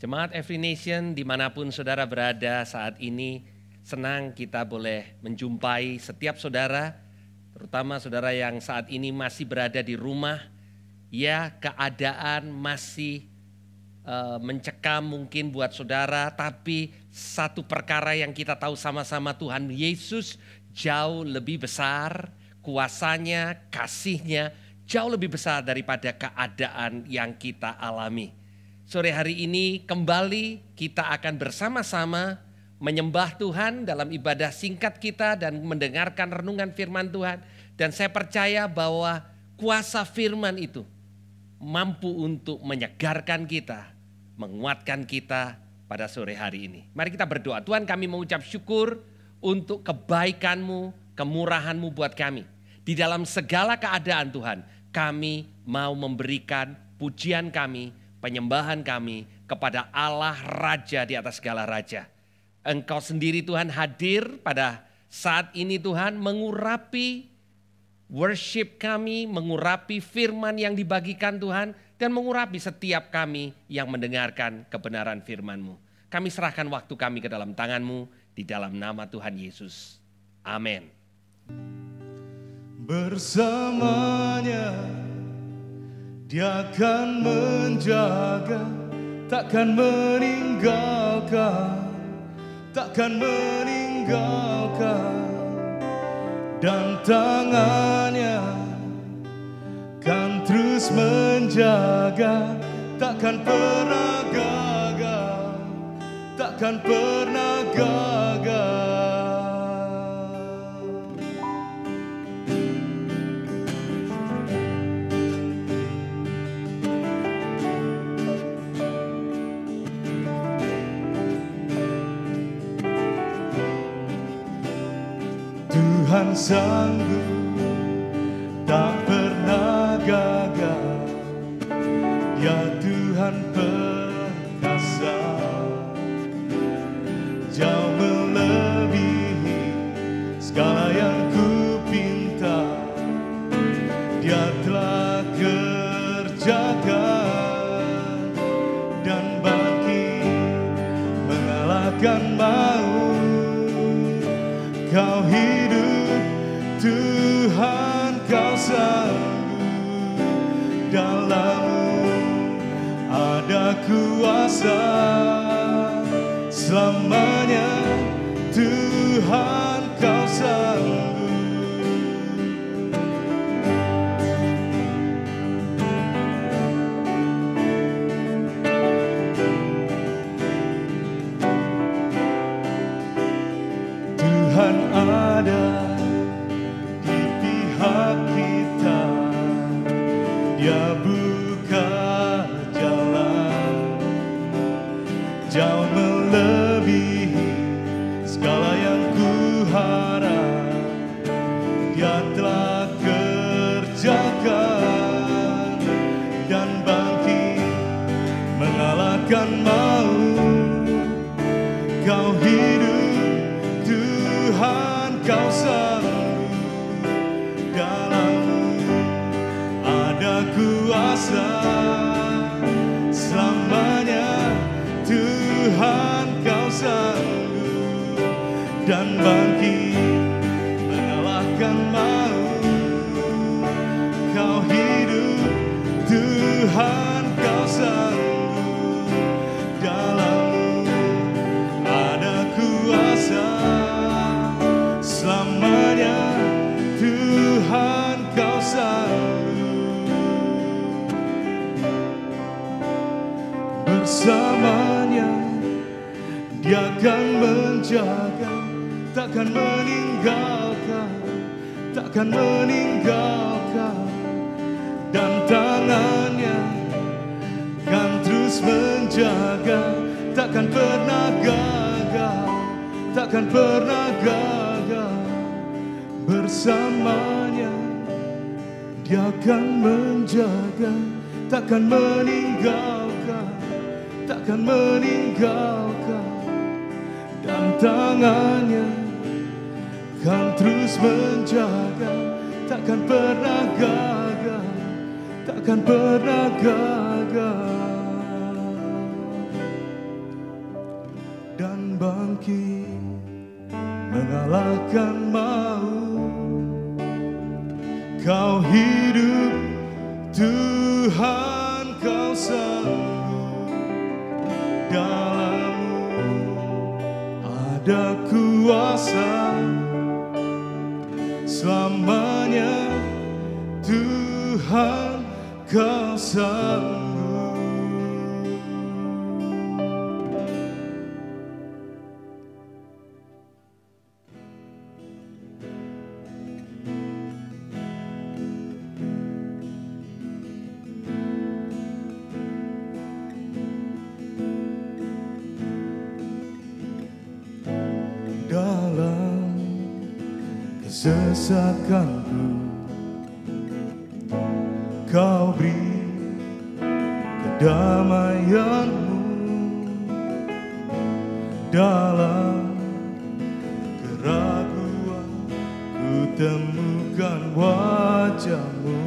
Jemaat Every Nation dimanapun saudara berada saat ini, senang kita boleh menjumpai setiap saudara, terutama saudara yang saat ini masih berada di rumah. Ya, keadaan masih mencekam mungkin buat saudara, tapi satu perkara yang kita tahu sama-sama, Tuhan Yesus jauh lebih besar, kuasanya, kasihnya jauh lebih besar daripada keadaan yang kita alami. Sore hari ini kembali kita akan bersama-sama menyembah Tuhan dalam ibadah singkat kita dan mendengarkan renungan firman Tuhan. Dan saya percaya bahwa kuasa firman itu mampu untuk menyegarkan kita, menguatkan kita pada sore hari ini. Mari kita berdoa. Tuhan, kami mengucap syukur untuk kebaikan-Mu, kemurahan-Mu buat kami. Di dalam segala keadaan Tuhan, kami mau memberikan pujian kami, penyembahan kami kepada Allah Raja di atas segala raja. Engkau sendiri Tuhan hadir pada saat ini Tuhan, mengurapi worship kami, mengurapi firman yang dibagikan Tuhan, dan mengurapi setiap kami yang mendengarkan kebenaran firman-Mu. Kami serahkan waktu kami ke dalam tangan-Mu, di dalam nama Tuhan Yesus. Amin. Bersamanya Dia akan menjaga, takkan meninggalkan, takkan meninggalkan. Dan tangannya kan terus menjaga, takkan pernah gagal, takkan pernah gagal. Tuhan sanggup, tak pernah gagal. Ya Tuhan perkasa, jauh melebihi segala yang ku pinta. Dia telah kerjakan dan bangkit mengalahkan maut. Kau hidup, Tuhan, Kau sanggup, dalam-Mu ada kuasa. Selamanya Tuhan, Kau sanggup. Tuhan ada di pihak kita, Dia buka jalan, jauh melebihi segala yang ku harap. Dia telah kerjakan dan bangkit mengalahkan maut. Kau hidup, Tuhan, Kau sanggup, dalam-Mu ada kuasa. Selamanya Tuhan, Kau sanggup dan bangkit mengalahkan maut. Kau hidup, Tuhan, Kau sanggup, dalam-Mu ada kuasa. Selamanya Tuhan, Kau sanggup. Bersamanya Dia akan menjaga, takkan meninggalkan, takkan meninggalkan. Dan tangannya kan terus menjaga, takkan pernah gagal, takkan pernah gagal. Bersamanya Dia akan menjaga, takkan meninggalkan, takkan meninggalkan. Dan tangannya kan terus menjaga, takkan pernah gagal, takkan pernah gagal. mengalahkan maut. Kau hidup Tuhan, kau sanggup, dalam-Mu ada kuasa selamanya. Tuhan, kau sanggup. Dalam kesesakanku, Kau beri kedamaian-Mu. Dalam keraguan ku temukan wajah-Mu.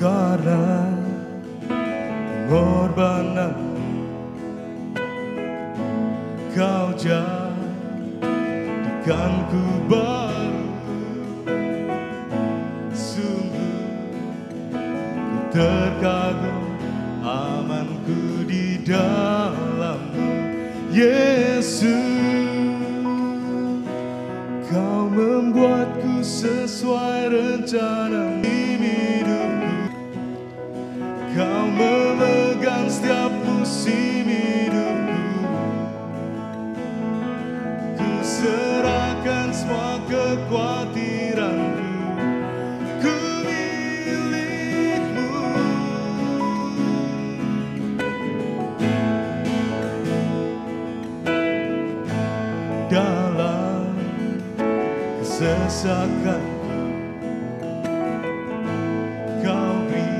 Karena pengorbanan-Mu, Kau jadikanku baru. Sungguh ku terkagum, amanku di dalam-Mu. Yesus, Kau membuatku sesuai rencana hidupku. Kau memegang setiap musim hidupku. Ku serahkan semua kekhawatiranku. Ku milik-Mu. Dalam kesesakanku, Kau beri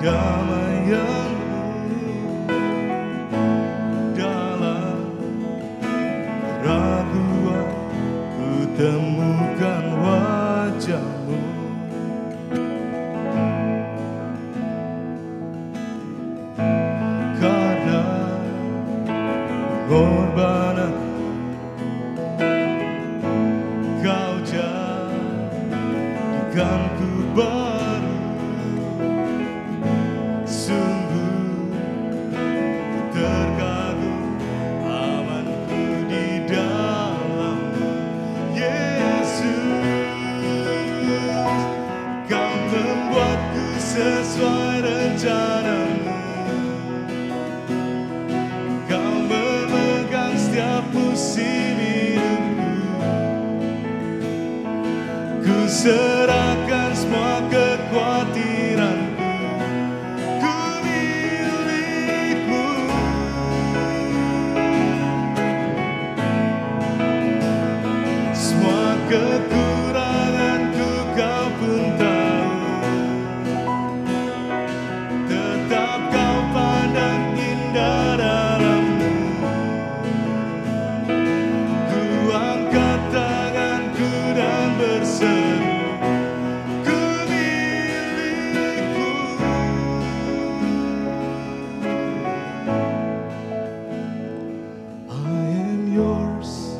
kedamaian-Mu. Dalam keraguan ku temukan wajah-Mu. Karena pengorbanan Kau jadikanku baru. Sungguh terkagum, amanku di dalam-Mu. Yesus, Kau membuatku sesuai rencana-Mu. Kau memegang setiap musim hidupku. Ku serahkan semua kekhawatiranku. Ku milik-Mu. Semua kekuranganku Kau pun tahu. Tetap Kau pandang indah dalam-Mu. Ku angkat tanganku dan berseru, Ku milik-Mu. I am yours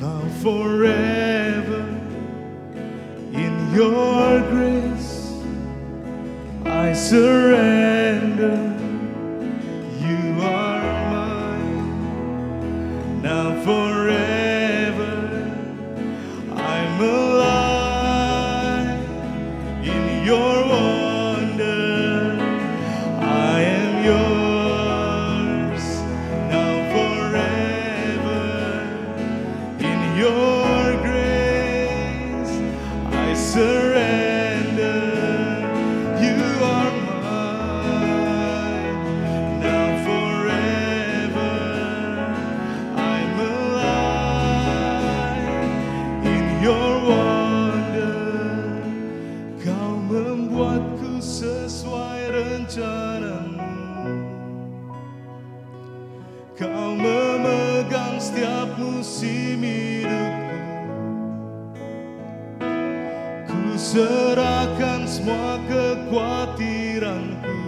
now forever. In your grace I surrender. You are mine now forever. I'm alive in your wonder. I am yours now forever. In your grace I surrender. You are mine now forever. I'm alive in your wonder. Kau membuatku sesuai rencana-Mu. Kau memegang setiap musim hidupku. Ku serahkan semua kekhawatiranku.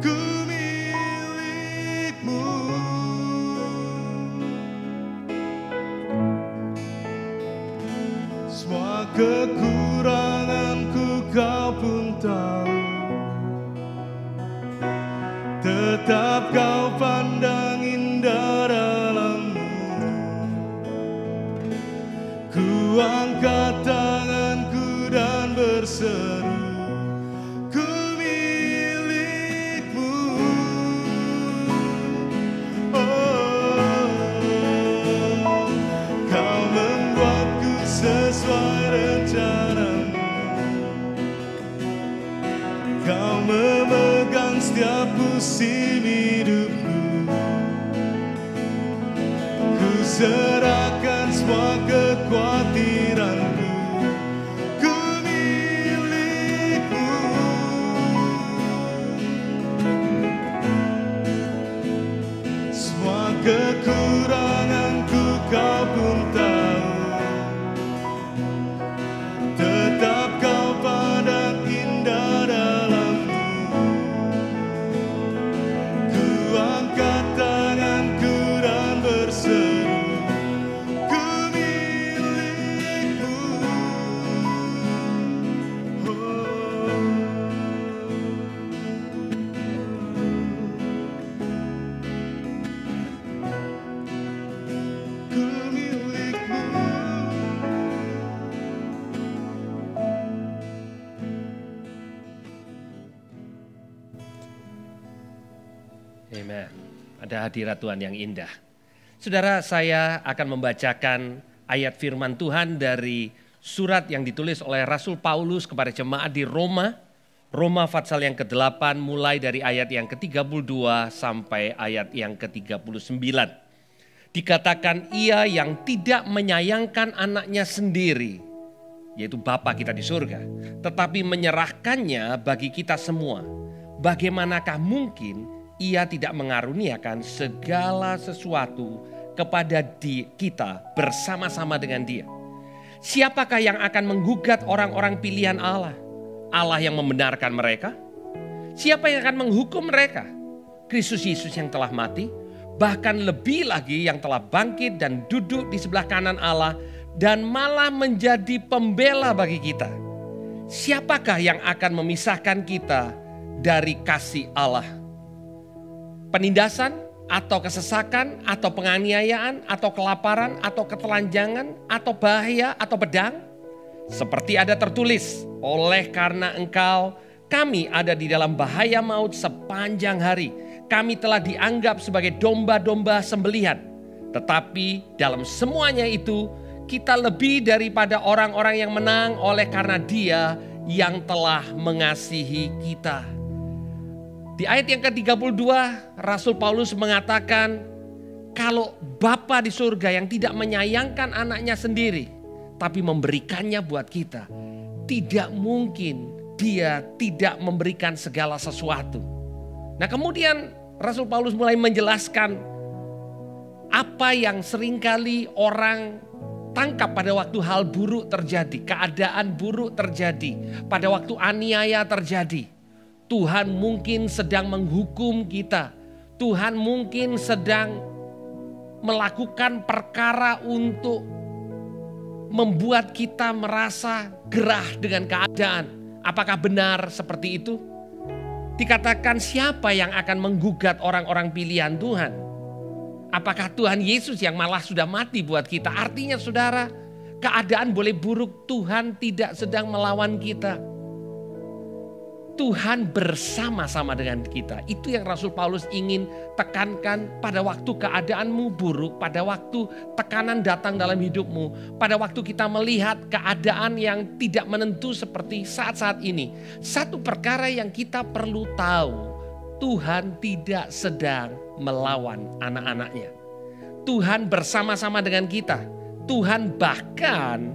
Ku tetap kau pandang indah dalammu. Ku angkat tanganku dan berseru, ku milikmu. Oh, kau membuatku sesuai rencanamu. Kau memegang setiap musim hidupku. Ku serahkan semua kekhawatiranku. Ku milikmu. Semua kekuranganku kau pun tahu. Tetap kau pandang indah dalammu. Ku angkat tanganku dan berseru, ku milikmu. Ku milikmu. Amen. Ada hadirat Tuhan yang indah. Saudara, saya akan membacakan ayat firman Tuhan dari surat yang ditulis oleh Rasul Paulus kepada jemaat di Roma. Roma pasal yang ke-8 mulai dari ayat yang ke-32 sampai ayat yang ke-39. Dikatakan ia yang tidak menyayangkan anaknya sendiri, yaitu Bapa kita di surga, tetapi menyerahkannya bagi kita semua. Bagaimanakah mungkin ia tidak mengaruniakan segala sesuatu kepada kita bersama-sama dengan dia? Siapakah yang akan menggugat orang-orang pilihan Allah? Allah yang membenarkan mereka? Siapa yang akan menghukum mereka? Kristus Yesus yang telah mati, bahkan lebih lagi yang telah bangkit dan duduk di sebelah kanan Allah dan malah menjadi pembela bagi kita. Siapakah yang akan memisahkan kita dari kasih Allah? Penindasan atau kesesakan atau penganiayaan atau kelaparan atau ketelanjangan atau bahaya atau pedang? Seperti ada tertulis, oleh karena engkau kami ada di dalam bahaya maut sepanjang hari. Kami telah dianggap sebagai domba-domba sembelihan. Tetapi dalam semuanya itu kita lebih daripada orang-orang yang menang oleh karena Dia yang telah mengasihi kita. Di ayat yang ke-32 Rasul Paulus mengatakan kalau Bapa di surga yang tidak menyayangkan anaknya sendiri tapi memberikannya buat kita, tidak mungkin Dia tidak memberikan segala sesuatu. Nah, kemudian Rasul Paulus mulai menjelaskan apa yang seringkali orang tangkap pada waktu hal buruk terjadi, keadaan buruk terjadi, pada waktu aniaya terjadi. Tuhan mungkin sedang menghukum kita. Tuhan mungkin sedang melakukan perkara untuk membuat kita merasa gerah dengan keadaan. Apakah benar seperti itu? Dikatakan siapa yang akan menggugat orang-orang pilihan Tuhan? Apakah Tuhan Yesus yang malah sudah mati buat kita? Artinya saudara, keadaan boleh buruk, Tuhan tidak sedang melawan kita. Tuhan bersama-sama dengan kita. Itu yang Rasul Paulus ingin tekankan pada waktu keadaanmu buruk, pada waktu tekanan datang dalam hidupmu, pada waktu kita melihat keadaan yang tidak menentu seperti saat-saat ini. Satu perkara yang kita perlu tahu, Tuhan tidak sedang melawan anak-anaknya. Tuhan bersama-sama dengan kita. Tuhan bahkan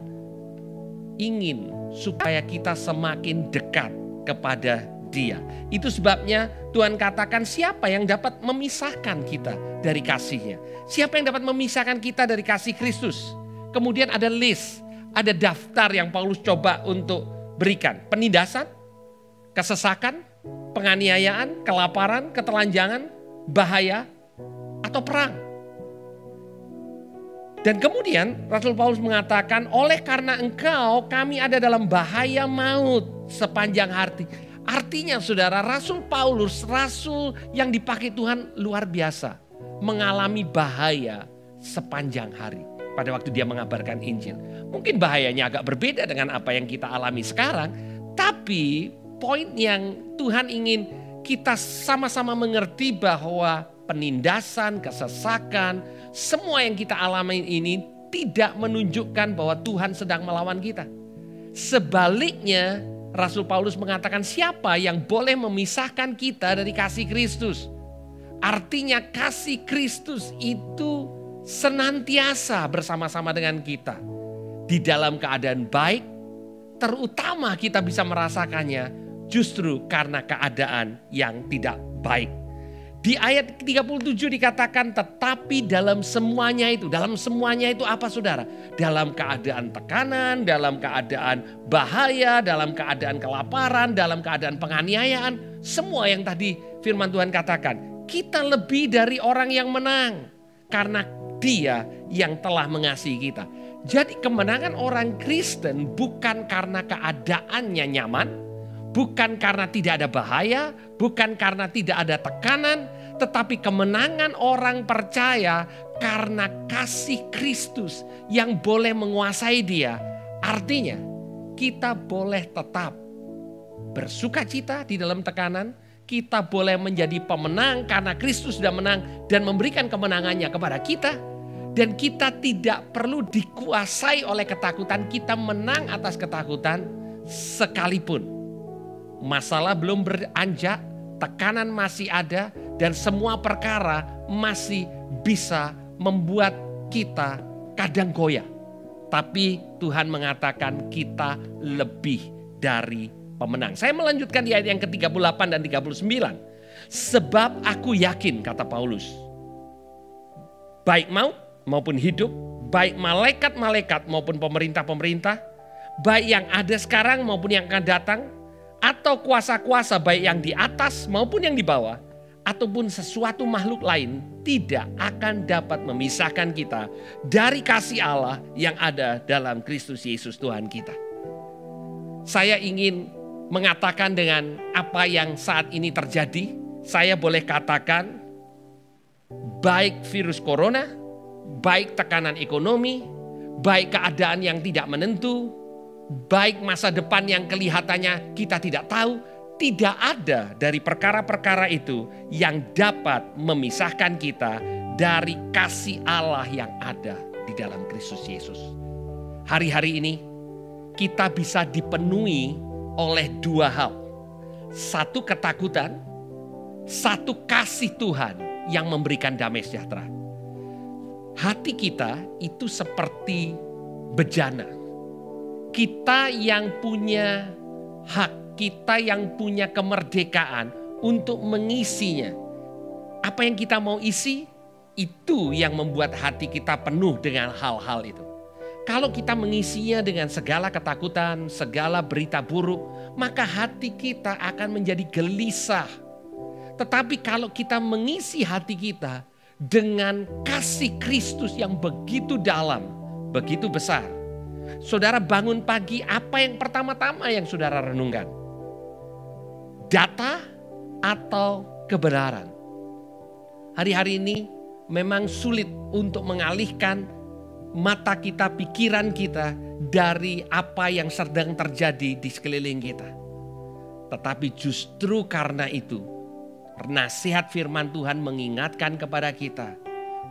ingin supaya kita semakin dekat kepada Dia. Itu sebabnya Tuhan katakan siapa yang dapat memisahkan kita dari kasih-Nya? Siapa yang dapat memisahkan kita dari kasih Kristus? Kemudian ada list, ada daftar yang Paulus coba untuk berikan. Penindasan, kesesakan, penganiayaan, kelaparan, ketelanjangan, bahaya, atau perang. Dan kemudian Rasul Paulus mengatakan oleh karena engkau kami ada dalam bahaya maut sepanjang hari. Artinya saudara, Rasul Paulus, rasul yang dipakai Tuhan luar biasa. Mengalami bahaya sepanjang hari pada waktu dia mengabarkan Injil. Mungkin bahayanya agak berbeda dengan apa yang kita alami sekarang. Tapi poin yang Tuhan ingin kita sama-sama mengerti bahwa penindasan, kesesakan, semua yang kita alami ini tidak menunjukkan bahwa Tuhan sedang melawan kita. Sebaliknya, Rasul Paulus mengatakan siapa yang boleh memisahkan kita dari kasih Kristus. Artinya kasih Kristus itu senantiasa bersama-sama dengan kita. Di dalam keadaan baik, terutama kita bisa merasakannya justru karena keadaan yang tidak baik. Di ayat 37 dikatakan tetapi dalam semuanya itu apa saudara? Dalam keadaan tekanan, dalam keadaan bahaya, dalam keadaan kelaparan, dalam keadaan penganiayaan. Semua yang tadi firman Tuhan katakan. Kita lebih dari orang yang menang. Karena Dia yang telah mengasihi kita. Jadi kemenangan orang Kristen bukan karena keadaannya nyaman. Bukan karena tidak ada bahaya, bukan karena tidak ada tekanan, tetapi kemenangan orang percaya karena kasih Kristus yang boleh menguasai dia. Artinya kita boleh tetap bersukacita di dalam tekanan, kita boleh menjadi pemenang karena Kristus sudah menang dan memberikan kemenangannya kepada kita. Dan kita tidak perlu dikuasai oleh ketakutan, kita menang atas ketakutan sekalipun. Masalah belum beranjak, tekanan masih ada, dan semua perkara masih bisa membuat kita kadang goyah. Tapi Tuhan mengatakan kita lebih dari pemenang. Saya melanjutkan di ayat yang ke-38 dan 39. Sebab aku yakin, kata Paulus, baik maut maupun hidup, baik malaikat-malaikat maupun pemerintah-pemerintah, baik yang ada sekarang maupun yang akan datang, atau kuasa-kuasa baik yang di atas maupun yang di bawah, ataupun sesuatu makhluk lain tidak akan dapat memisahkan kita dari kasih Allah yang ada dalam Kristus Yesus Tuhan kita. Saya ingin mengatakan dengan apa yang saat ini terjadi, saya boleh katakan baik virus corona, baik tekanan ekonomi, baik keadaan yang tidak menentu, baik masa depan yang kelihatannya kita tidak tahu, tidak ada dari perkara-perkara itu yang dapat memisahkan kita dari kasih Allah yang ada di dalam Kristus Yesus. Hari-hari ini kita bisa dipenuhi oleh dua hal. Satu ketakutan, satu kasih Tuhan yang memberikan damai sejahtera. Hati kita itu seperti bejana. Kita yang punya hak, kita yang punya kemerdekaan untuk mengisinya. Apa yang kita mau isi, itu yang membuat hati kita penuh dengan hal-hal itu. Kalau kita mengisinya dengan segala ketakutan, segala berita buruk, maka hati kita akan menjadi gelisah. Tetapi kalau kita mengisi hati kita dengan kasih Kristus yang begitu dalam, begitu besar, saudara bangun pagi, apa yang pertama-tama yang saudara renungkan? Data atau kebenaran? Hari-hari ini memang sulit untuk mengalihkan mata kita, pikiran kita dari apa yang sedang terjadi di sekeliling kita. Tetapi justru karena itu, nasihat firman Tuhan mengingatkan kepada kita,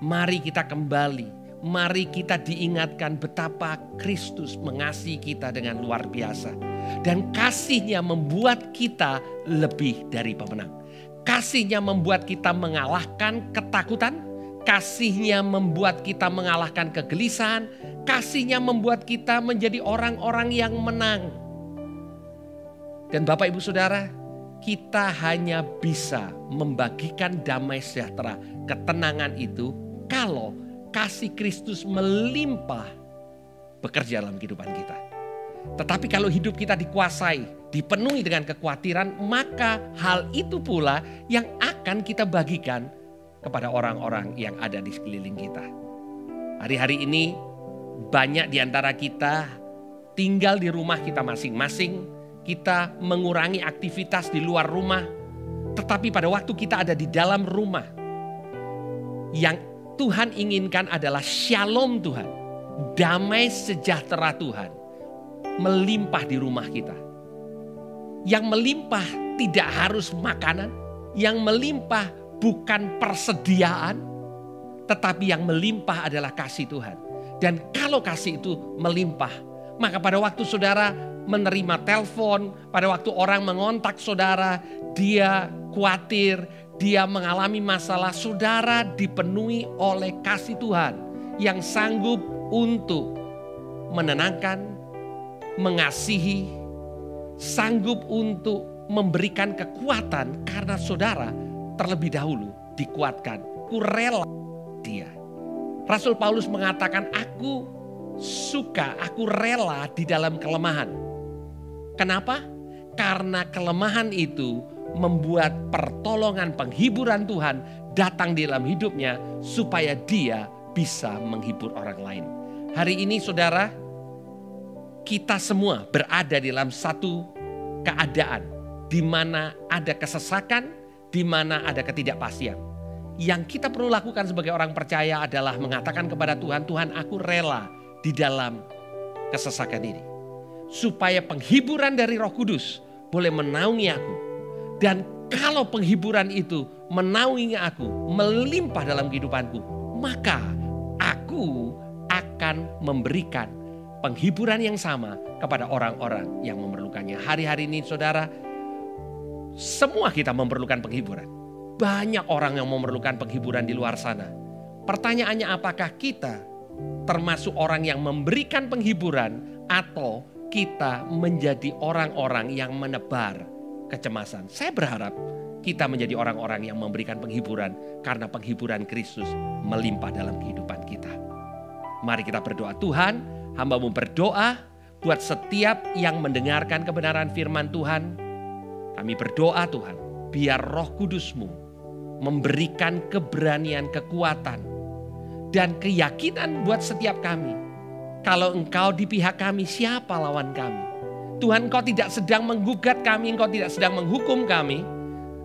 mari kita kembali. Mari kita diingatkan betapa Kristus mengasihi kita dengan luar biasa. Dan kasih-Nya membuat kita lebih dari pemenang. Kasih-Nya membuat kita mengalahkan ketakutan. Kasih-Nya membuat kita mengalahkan kegelisahan. Kasih-Nya membuat kita menjadi orang-orang yang menang. Dan Bapak Ibu Saudara, kita hanya bisa membagikan damai sejahtera, ketenangan itu kalau kasih Kristus melimpah bekerja dalam kehidupan kita. Tetapi kalau hidup kita dikuasai, dipenuhi dengan kekhawatiran, maka hal itu pula yang akan kita bagikan kepada orang-orang yang ada di sekeliling kita. Hari-hari ini banyak di antara kita tinggal di rumah kita masing-masing. kita mengurangi aktivitas di luar rumah. Tetapi pada waktu kita ada di dalam rumah, yang Tuhan inginkan adalah shalom Tuhan. Damai sejahtera Tuhan melimpah di rumah kita. Yang melimpah tidak harus makanan. Yang melimpah bukan persediaan. Tetapi yang melimpah adalah kasih Tuhan. Dan kalau kasih itu melimpah, maka pada waktu saudara menerima telepon, pada waktu orang mengontak saudara, dia khawatir, dia mengalami masalah, saudara dipenuhi oleh kasih Tuhan yang sanggup untuk menenangkan, mengasihi, sanggup untuk memberikan kekuatan karena saudara terlebih dahulu dikuatkan. Ku rela dia. Rasul Paulus mengatakan, aku suka, aku rela di dalam kelemahan. Kenapa? Karena kelemahan itu membuat pertolongan penghiburan Tuhan datang di dalam hidupnya supaya dia bisa menghibur orang lain. Hari ini saudara, kita semua berada di dalam satu keadaan di mana ada kesesakan, di mana ada ketidakpastian. Yang kita perlu lakukan sebagai orang percaya adalah mengatakan kepada Tuhan, Tuhan aku rela di dalam kesesakan ini. Supaya penghiburan dari Roh Kudus boleh menaungi aku. Dan kalau penghiburan itu menaungi aku, melimpah dalam kehidupanku, maka aku akan memberikan penghiburan yang sama kepada orang-orang yang memerlukannya. Hari-hari ini saudara, semua kita memerlukan penghiburan. Banyak orang yang memerlukan penghiburan di luar sana. Pertanyaannya, apakah kita termasuk orang yang memberikan penghiburan atau kita menjadi orang-orang yang menebar kecemasan? Saya berharap kita menjadi orang-orang yang memberikan penghiburan karena penghiburan Kristus melimpah dalam kehidupan kita. Mari kita berdoa. Tuhan, hamba-Mu berdoa buat setiap yang mendengarkan kebenaran firman Tuhan. Kami berdoa Tuhan, biar Roh Kudus-Mu memberikan keberanian, kekuatan, dan keyakinan buat setiap kami. Kalau Engkau di pihak kami, siapa lawan kami? Tuhan, Engkau tidak sedang menggugat kami, Engkau tidak sedang menghukum kami,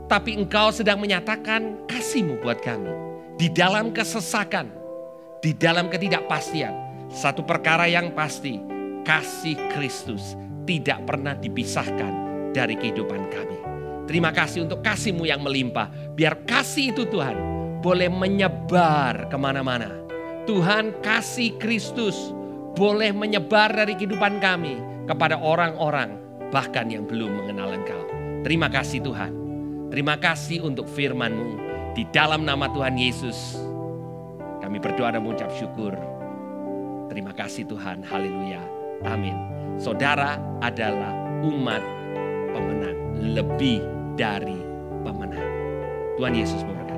tapi Engkau sedang menyatakan kasih-Mu buat kami. Di dalam kesesakan, di dalam ketidakpastian, satu perkara yang pasti, kasih Kristus tidak pernah dipisahkan dari kehidupan kami. Terima kasih untuk kasih-Mu yang melimpah. Biar kasih itu Tuhan boleh menyebar kemana-mana. Tuhan, kasih Kristus boleh menyebar dari kehidupan kami kepada orang-orang bahkan yang belum mengenal Engkau. Terima kasih Tuhan. Terima kasih untuk firman-Mu. Di dalam nama Tuhan Yesus kami berdoa dan mengucap syukur. Terima kasih Tuhan. Haleluya. Amin. Saudara adalah umat pemenang, lebih dari pemenang. Tuhan Yesus memberkati.